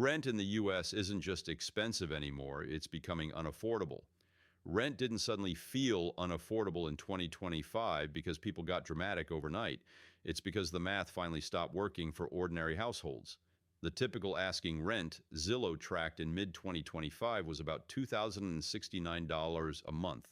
Rent in the US isn't just expensive anymore, it's becoming unaffordable. Rent didn't suddenly feel unaffordable in 2025 because people got dramatic overnight. It's because the math finally stopped working for ordinary households. The typical asking rent Zillow tracked in mid-2025 was about $2,069 a month,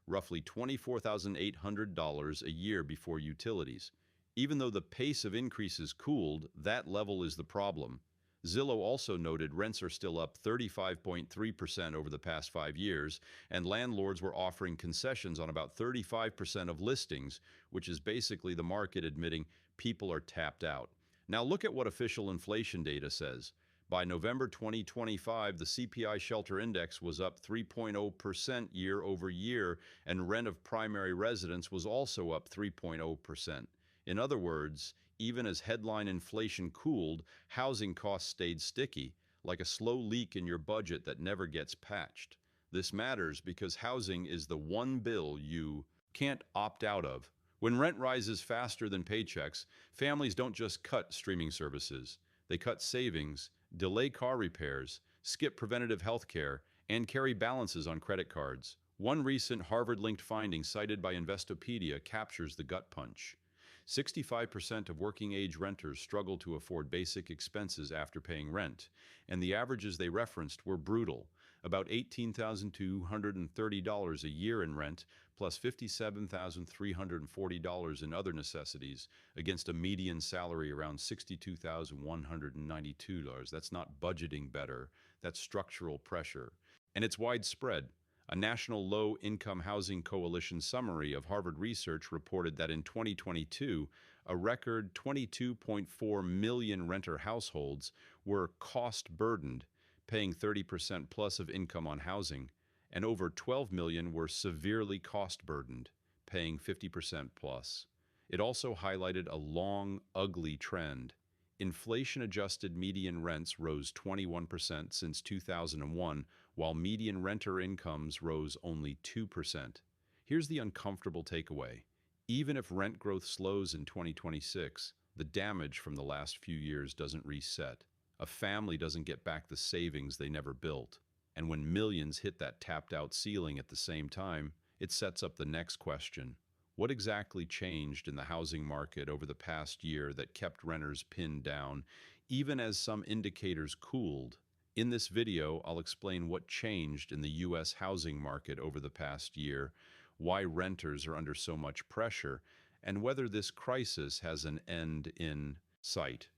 roughly $24,800 a year before utilities. Even though the pace of increases cooled, that level is the problem. Zillow also noted rents are still up 35.3% over the past 5 years, and landlords were offering concessions on about 35% of listings, which is basically the market admitting people are tapped out. Now look at what official inflation data says. By November 2025, the CPI shelter index was up 3.0% year over year, and rent of primary residence was also up 3.0%. In other words, even as headline inflation cooled, housing costs stayed sticky, like a slow leak in your budget that never gets patched. This matters because housing is the one bill you can't opt out of. When rent rises faster than paychecks, families don't just cut streaming services. They cut savings, delay car repairs, skip preventative health care, and carry balances on credit cards. One recent Harvard-linked finding cited by Investopedia captures the gut punch. 65% of working-age renters struggle to afford basic expenses after paying rent, and the averages they referenced were brutal, about $18,230 a year in rent, plus $57,340 in other necessities, against a median salary around $62,192. That's not budgeting better, that's structural pressure. And it's widespread. A National Low-Income Housing Coalition summary of Harvard research reported that in 2022, a record 22.4 million renter households were cost-burdened, paying 30% plus of income on housing, and over 12 million were severely cost-burdened, paying 50% plus. It also highlighted a long, ugly trend. Inflation-adjusted median rents rose 21% since 2001, while median renter incomes rose only 2%. Here's the uncomfortable takeaway. Even if rent growth slows in 2026, the damage from the last few years doesn't reset. A family doesn't get back the savings they never built. And when millions hit that tapped-out ceiling at the same time, it sets up the next question. What exactly changed in the housing market over the past year that kept renters pinned down, even as some indicators cooled? In this video, I'll explain what changed in the U.S. housing market over the past year, why renters are under so much pressure, and whether this crisis has an end in sight.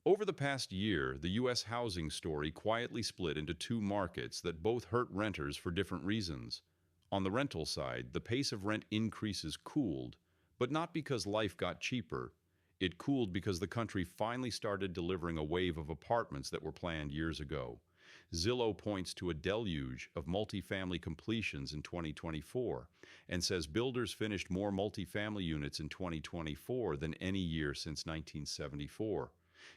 Over the past year, the U.S. housing story quietly split into two markets that both hurt renters for different reasons. On the rental side, the pace of rent increases cooled, but not because life got cheaper. It cooled because the country finally started delivering a wave of apartments that were planned years ago. Zillow points to a deluge of multifamily completions in 2024 and says builders finished more multifamily units in 2024 than any year since 1974.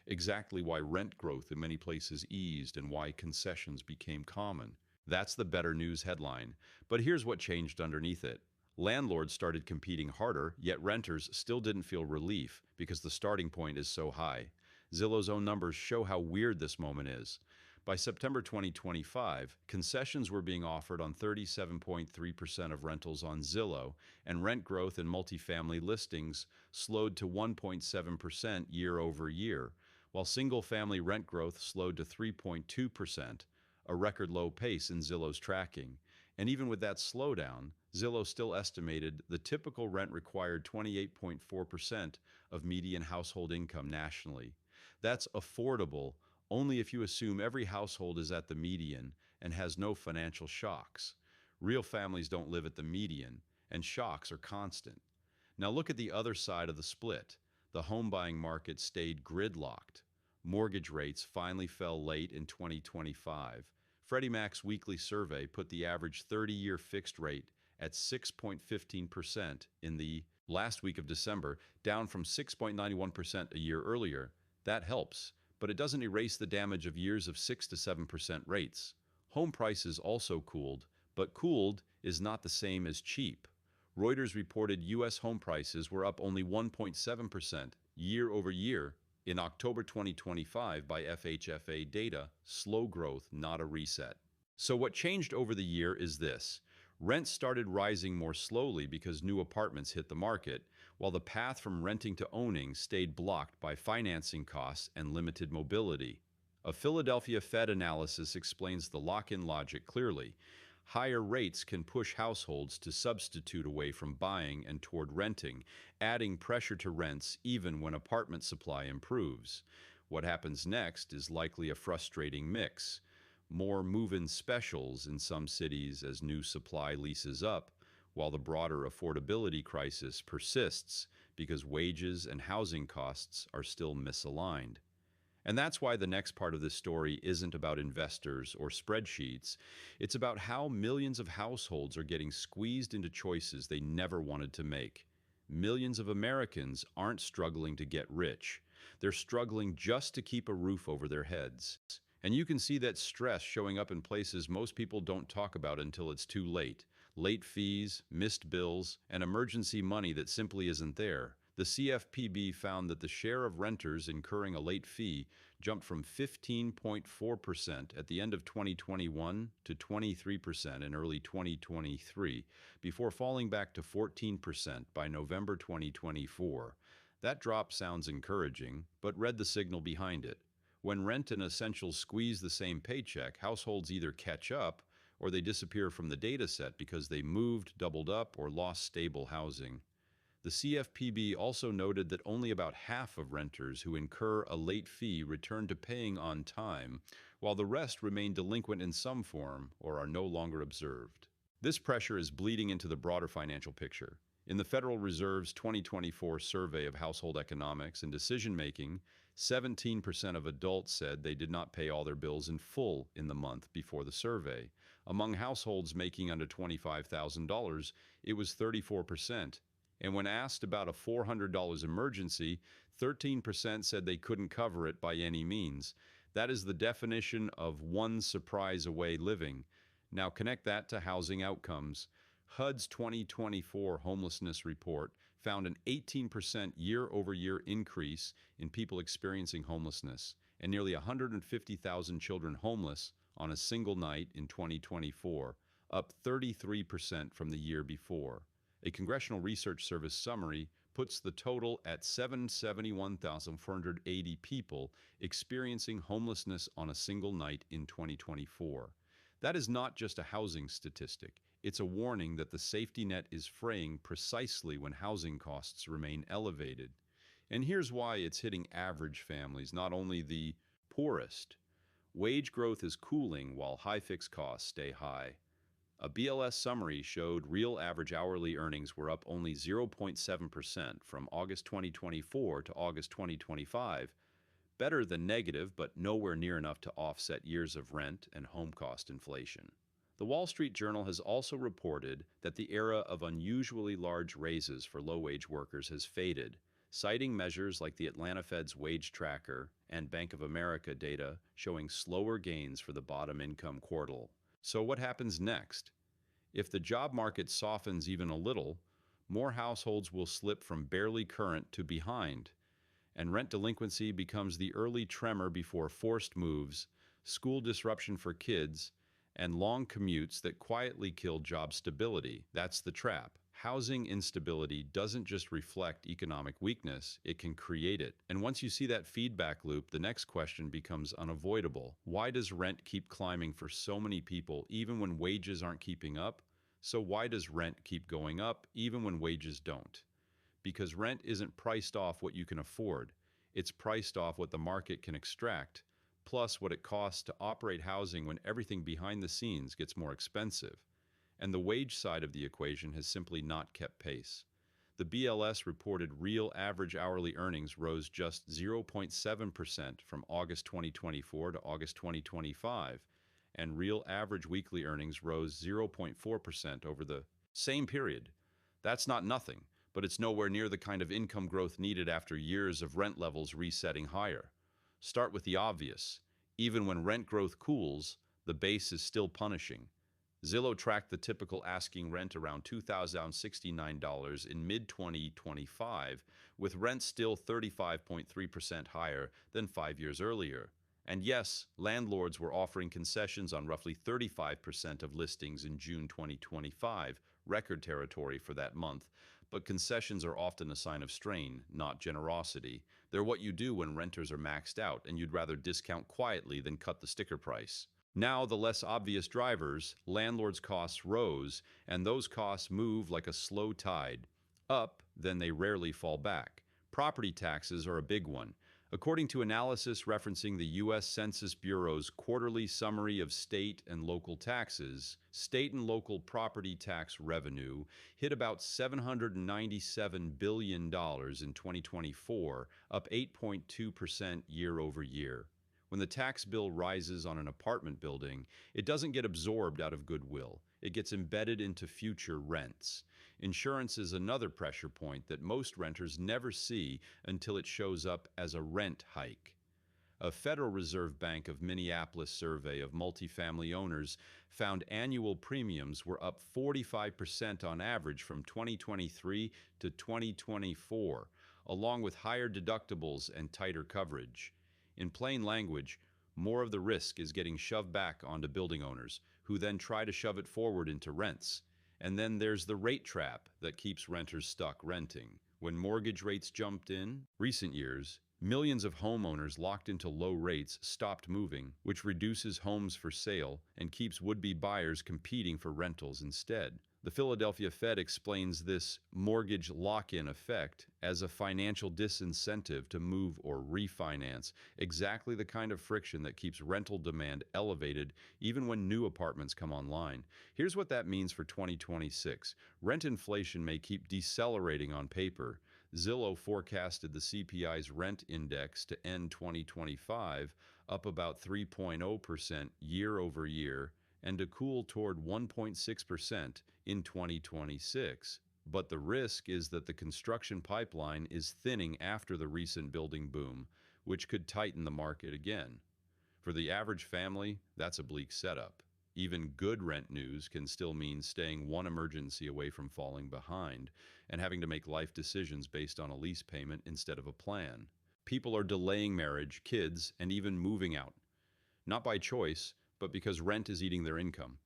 Exactly why rent growth in many places eased and why concessions became common. That's the better news headline. But here's what changed underneath it. Landlords started competing harder, yet renters still didn't feel relief because the starting point is so high. Zillow's own numbers show how weird this moment is. By September 2025, concessions were being offered on 37.3% of rentals on Zillow, and rent growth in multifamily listings slowed to 1.7% year over year, while single-family rent growth slowed to 3.2%. A record low pace in Zillow's tracking. And even with that slowdown, Zillow still estimated the typical rent required 28.4% of median household income nationally. That's affordable only if you assume every household is at the median and has no financial shocks. Real families don't live at the median, and shocks are constant. Now look at the other side of the split. The home buying market stayed gridlocked. Mortgage rates finally fell late in 2025. Freddie Mac's weekly survey put the average 30-year fixed rate at 6.15% in the last week of December, down from 6.91% a year earlier. That helps, but it doesn't erase the damage of years of 6 to 7% rates. Home prices also cooled, but cooled is not the same as cheap. Reuters reported U.S. home prices were up only 1.7% year over year In October 2025 by FHFA data, slow growth, not a reset. So what changed over the year is this. Rents started rising more slowly because new apartments hit the market, while the path from renting to owning stayed blocked by financing costs and limited mobility. A Philadelphia Fed analysis explains the lock-in logic clearly. Higher rates can push households to substitute away from buying and toward renting, adding pressure to rents even when apartment supply improves. What happens next is likely a frustrating mix. More move-in specials in some cities as new supply leases up, while the broader affordability crisis persists because wages and housing costs are still misaligned. And that's why the next part of this story isn't about investors or spreadsheets. It's about how millions of households are getting squeezed into choices they never wanted to make. Millions of Americans aren't struggling to get rich. They're struggling just to keep a roof over their heads. And you can see that stress showing up in places most people don't talk about until it's too late. Late fees, missed bills, and emergency money that simply isn't there. The CFPB found that the share of renters incurring a late fee jumped from 15.4% at the end of 2021 to 23% in early 2023, before falling back to 14% by November 2024. That drop sounds encouraging, but read the signal behind it. When rent and essentials squeeze the same paycheck, households either catch up or they disappear from the data set because they moved, doubled up, or lost stable housing. The CFPB also noted that only about half of renters who incur a late fee return to paying on time, while the rest remain delinquent in some form or are no longer observed. This pressure is bleeding into the broader financial picture. In the Federal Reserve's 2024 survey of household economics and decision-making, 17% of adults said they did not pay all their bills in full in the month before the survey. Among households making under $25,000, it was 34%. And when asked about a $400 emergency, 13% said they couldn't cover it by any means. That is the definition of one surprise away living. Now connect that to housing outcomes. HUD's 2024 homelessness report found an 18% year-over-year increase in people experiencing homelessness, and nearly 150,000 children homeless on a single night in 2024, up 33% from the year before. A Congressional Research Service summary puts the total at 771,480 people experiencing homelessness on a single night in 2024. That is not just a housing statistic. It's a warning that the safety net is fraying precisely when housing costs remain elevated. And here's why it's hitting average families, not only the poorest. Wage growth is cooling while high fixed costs stay high. A BLS summary showed real average hourly earnings were up only 0.7% from August 2024 to August 2025, better than negative but nowhere near enough to offset years of rent and home cost inflation. The Wall Street Journal has also reported that the era of unusually large raises for low-wage workers has faded, citing measures like the Atlanta Fed's wage tracker and Bank of America data showing slower gains for the bottom income quartile. So what happens next? If the job market softens even a little, more households will slip from barely current to behind, and rent delinquency becomes the early tremor before forced moves, school disruption for kids, and long commutes that quietly kill job stability. That's the trap. Housing instability doesn't just reflect economic weakness, it can create it. And once you see that feedback loop, the next question becomes unavoidable. Why does rent keep climbing for so many people even when wages aren't keeping up? So why does rent keep going up even when wages don't? Because rent isn't priced off what you can afford. It's priced off what the market can extract, plus what it costs to operate housing when everything behind the scenes gets more expensive. And the wage side of the equation has simply not kept pace. The BLS reported real average hourly earnings rose just 0.7% from August 2024 to August 2025, and real average weekly earnings rose 0.4% over the same period. That's not nothing, but it's nowhere near the kind of income growth needed after years of rent levels resetting higher. Start with the obvious. Even when rent growth cools, the base is still punishing. Zillow tracked the typical asking rent around $2,069 in mid-2025, with rents still 35.3% higher than 5 years earlier. And yes, landlords were offering concessions on roughly 35% of listings in June 2025, record territory for that month. But concessions are often a sign of strain, not generosity. They're what you do when renters are maxed out and you'd rather discount quietly than cut the sticker price. Now, the less obvious drivers, landlords' costs rose, and those costs move like a slow tide. Up, then they rarely fall back. Property taxes are a big one. According to analysis referencing the U.S. Census Bureau's quarterly summary of state and local taxes, state and local property tax revenue hit about $797 billion in 2024, up 8.2% year over year. When the tax bill rises on an apartment building, it doesn't get absorbed out of goodwill. It gets embedded into future rents. Insurance is another pressure point that most renters never see until it shows up as a rent hike. A Federal Reserve Bank of Minneapolis survey of multifamily owners found annual premiums were up 45% on average from 2023 to 2024, along with higher deductibles and tighter coverage. In plain language, more of the risk is getting shoved back onto building owners, who then try to shove it forward into rents. And then there's the rate trap that keeps renters stuck renting. When mortgage rates jumped in recent years, millions of homeowners locked into low rates stopped moving, which reduces homes for sale and keeps would-be buyers competing for rentals instead. The Philadelphia Fed explains this mortgage lock-in effect as a financial disincentive to move or refinance, exactly the kind of friction that keeps rental demand elevated even when new apartments come online. Here's what that means for 2026. Rent inflation may keep decelerating on paper. Zillow forecasted the CPI's rent index to end 2025 up about 3.0% year over year and to cool toward 1.6% in 2026. But the risk is that the construction pipeline is thinning after the recent building boom, which could tighten the market again. For the average family, that's a bleak setup. Even good rent news can still mean staying one emergency away from falling behind and having to make life decisions based on a lease payment instead of a plan. People are delaying marriage, kids, and even moving out. Not by choice, but because rent is eating their income.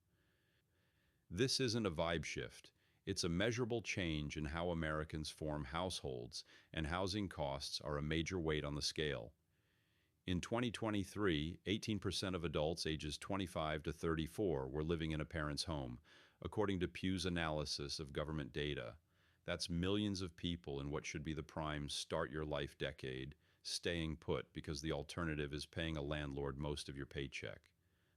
This isn't a vibe shift. It's a measurable change in how Americans form households, and housing costs are a major weight on the scale. In 2023, 18% of adults ages 25 to 34 were living in a parent's home, according to Pew's analysis of government data. That's millions of people in what should be the prime start your life decade, staying put because the alternative is paying a landlord most of your paycheck.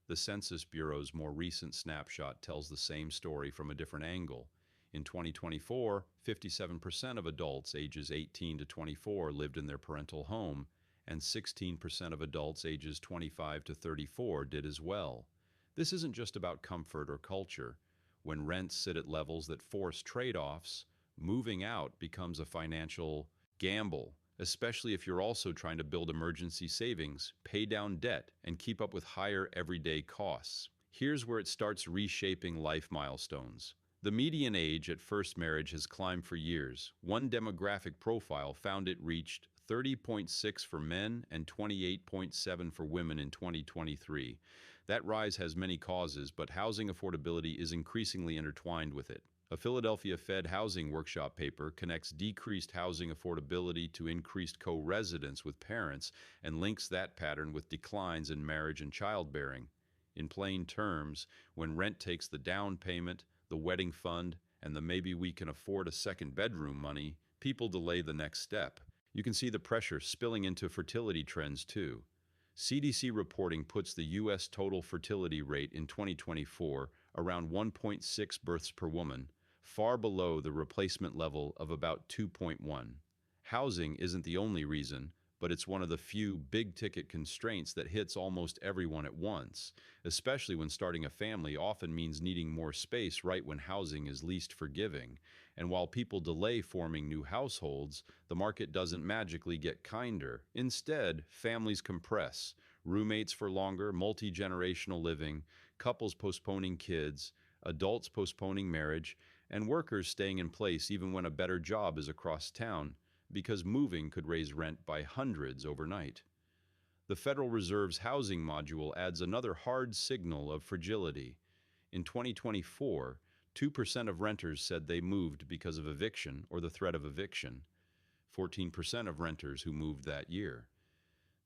The Census Bureau's more recent snapshot tells the same story from a different angle. In 2024, 57% of adults ages 18 to 24 lived in their parental home, and 16% of adults ages 25 to 34 did as well. This isn't just about comfort or culture. When rents sit at levels that force trade-offs, moving out becomes a financial gamble, especially if you're also trying to build emergency savings, pay down debt, and keep up with higher everyday costs. Here's where it starts reshaping life milestones. The median age at first marriage has climbed for years. One demographic profile found it reached 30.6 for men and 28.7 for women in 2023. That rise has many causes, but housing affordability is increasingly intertwined with it. A Philadelphia Fed housing workshop paper connects decreased housing affordability to increased co-residence with parents and links that pattern with declines in marriage and childbearing. In plain terms, when rent takes the down payment, the wedding fund, and the maybe we can afford a second bedroom money, people delay the next step. You can see the pressure spilling into fertility trends too. CDC reporting puts the U.S. total fertility rate in 2024 around 1.6 births per woman, far below the replacement level of about 2.1. Housing isn't the only reason, but it's one of the few big-ticket constraints that hits almost everyone at once, especially when starting a family often means needing more space right when housing is least forgiving. And while people delay forming new households, the market doesn't magically get kinder. Instead, families compress, roommates for longer, multi-generational living, couples postponing kids, adults postponing marriage, and workers staying in place even when a better job is across town, because moving could raise rent by hundreds overnight. The Federal Reserve's housing module adds another hard signal of fragility. In 2024, 2% of renters said they moved because of eviction or the threat of eviction. 14% of renters who moved that year.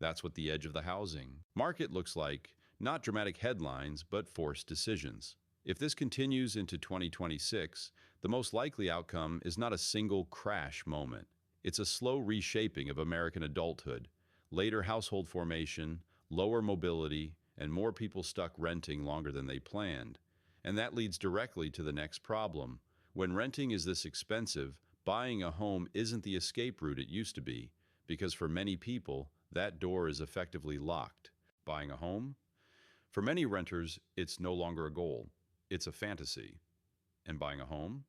That's what the edge of the housing market looks like, not dramatic headlines, but forced decisions. If this continues into 2026, the most likely outcome is not a single crash moment. It's a slow reshaping of American adulthood, later household formation, lower mobility, and more people stuck renting longer than they planned. And that leads directly to the next problem. When renting is this expensive, buying a home isn't the escape route it used to be, because for many people, that door is effectively locked. Buying a home? For many renters, it's no longer a goal. It's a fantasy. And buying a home?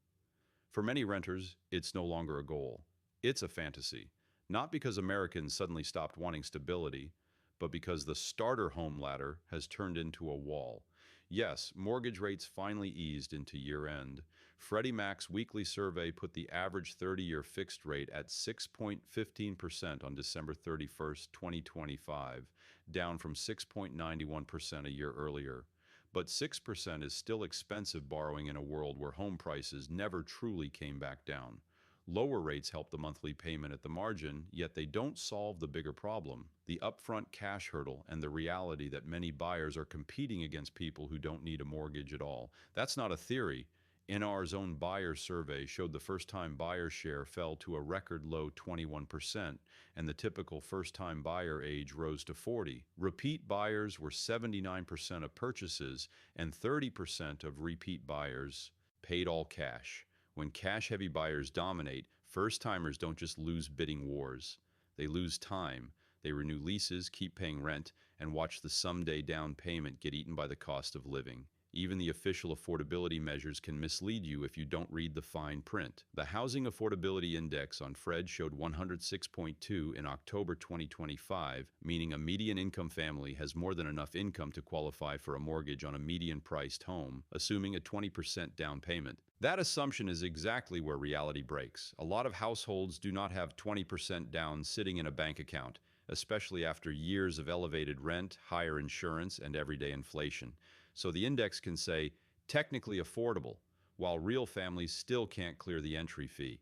For many renters, it's no longer a goal. It's a fantasy. Not because Americans suddenly stopped wanting stability, but because the starter home ladder has turned into a wall. Yes, mortgage rates finally eased into year-end. Freddie Mac's weekly survey put the average 30-year fixed rate at 6.15% on December 31st, 2025, down from 6.91% a year earlier. But 6% is still expensive borrowing in a world where home prices never truly came back down. Lower rates help the monthly payment at the margin, yet they don't solve the bigger problem, the upfront cash hurdle and the reality that many buyers are competing against people who don't need a mortgage at all. That's not a theory. NR's own buyer survey showed the first-time buyer share fell to a record low 21%, and the typical first-time buyer age rose to 40. Repeat buyers were 79% of purchases, and 30% of repeat buyers paid all cash. When cash-heavy buyers dominate, first-timers don't just lose bidding wars. They lose time. They renew leases, keep paying rent, and watch the someday down payment get eaten by the cost of living. Even the official affordability measures can mislead you if you don't read the fine print. The Housing Affordability Index on Fred showed 106.2 in October 2025, meaning a median income family has more than enough income to qualify for a mortgage on a median-priced home, assuming a 20% down payment. That assumption is exactly where reality breaks. A lot of households do not have 20% down sitting in a bank account, especially after years of elevated rent, higher insurance, and everyday inflation. So the index can say, technically affordable, while real families still can't clear the entry fee.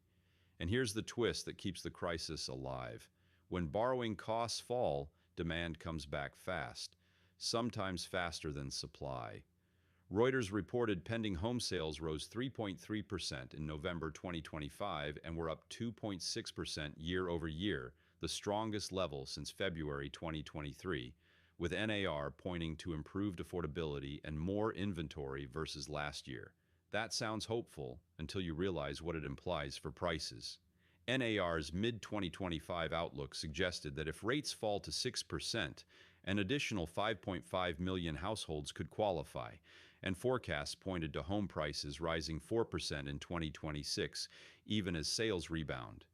And here's the twist that keeps the crisis alive. When borrowing costs fall, demand comes back fast, sometimes faster than supply. Reuters reported pending home sales rose 3.3% in November 2025 and were up 2.6% year over year, the strongest level since February 2023. With NAR pointing to improved affordability and more inventory versus last year. That sounds hopeful until you realize what it implies for prices. NAR's mid-2025 outlook suggested that if rates fall to 6%, an additional 5.5 million households could qualify, and forecasts pointed to home prices rising 4% in 2026, even as sales rebound.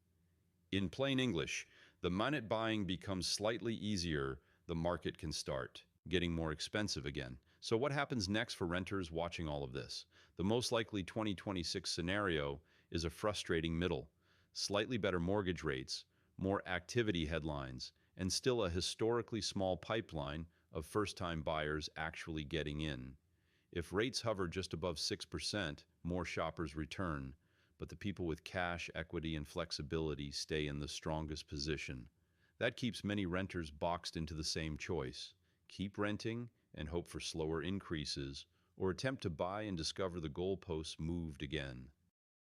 In plain English, the minute buying becomes slightly easier, the market can start getting more expensive again. So what happens next for renters watching all of this? The most likely 2026 scenario is a frustrating middle. Slightly better mortgage rates, more activity headlines, and still a historically small pipeline of first-time buyers actually getting in. If rates hover just above 6%, more shoppers return, but the people with cash, equity, and flexibility stay in the strongest position. That keeps many renters boxed into the same choice. Keep renting and hope for slower increases, or attempt to buy and discover the goalposts moved again.